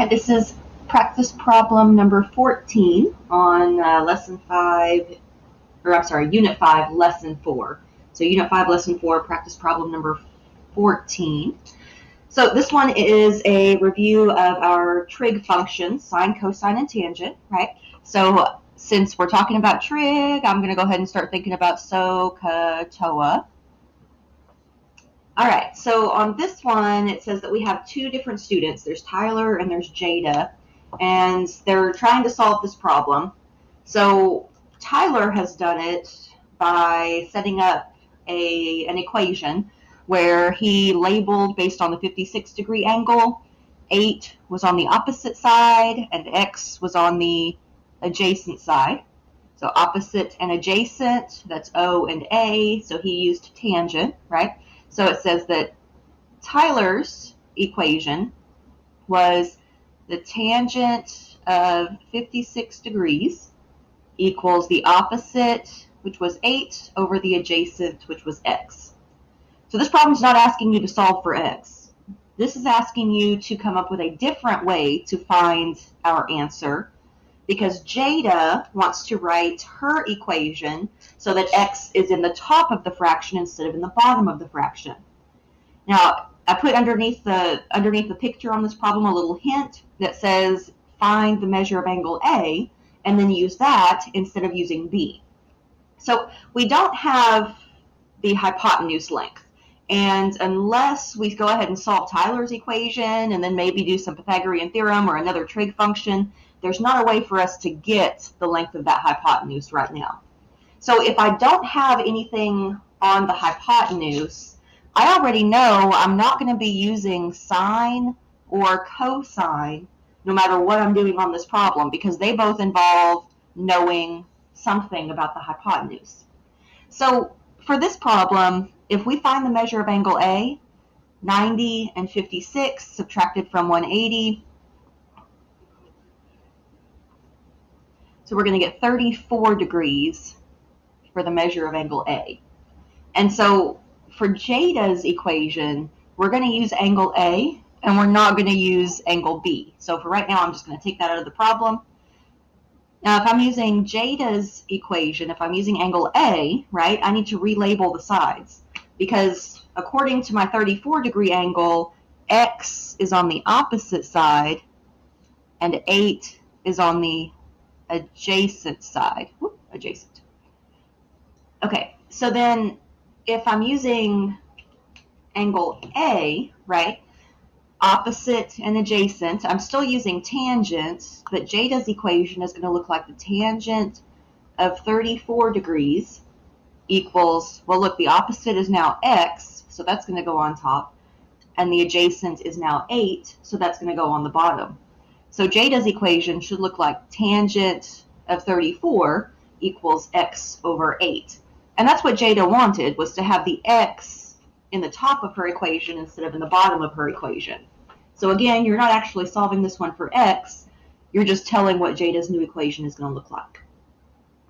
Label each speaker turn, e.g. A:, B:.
A: Okay, this is practice problem number 14 on lesson 5, or I'm sorry, unit 5, lesson 4. So unit 5, lesson 4, practice problem number 14. So this one is a review of our trig functions, sine, cosine, and tangent, right? So since we're talking about trig, I'm going to go ahead and start thinking about SOHCAHTOA. All right, so on this one, it says that we have two different students. There's Tyler and there's Jada, and they're trying to solve this problem. So Tyler has done it by setting up an equation where he labeled based on the 56-degree angle. 8 was on the opposite side, and x was on the adjacent side. So opposite and adjacent, that's O and A, so he used tangent, right? So it says that Tyler's equation was the tangent of 56 degrees equals the opposite, which was 8, over the adjacent, which was x. So this problem is not asking you to solve for x. This is asking you to come up with a different way to find our answer, because Jada wants to write her equation so that x is in the top of the fraction instead of in the bottom of the fraction. Now, I put underneath the picture on this problem a little hint that says find the measure of angle A, and then use that instead of using B. So we don't have the hypotenuse length. And unless we go ahead and solve Tyler's equation and then maybe do some Pythagorean theorem or another trig function, there's not a way for us to get the length of that hypotenuse right now. So if I don't have anything on the hypotenuse, I already know I'm not going to be using sine or cosine no matter what I'm doing on this problem, because they both involve knowing something about the hypotenuse. So for this problem, if we find the measure of angle A, 90 and 56 subtracted from 180, so we're going to get 34 degrees for the measure of angle A. And so for Jada's equation, we're going to use angle A, and we're not going to use angle B. So for right now, I'm just going to take that out of the problem. Now, if I'm using Jada's equation, if I'm using angle A, right, I need to relabel the sides, because according to my 34-degree angle, x is on the opposite side, and 8 is on the adjacent side. Whoop, adjacent. Okay, so then if I'm using angle A, right, opposite and adjacent, I'm still using tangent, but Jada's equation is going to look like the tangent of 34 degrees equals, well, look, the opposite is now x, so that's going to go on top, and the adjacent is now 8, so that's going to go on the bottom. So Jada's equation should look like tangent of 34 equals x over 8. And that's what Jada wanted, was to have the x in the top of her equation instead of in the bottom of her equation. So again, you're not actually solving this one for x, you're just telling what Jada's new equation is going to look like.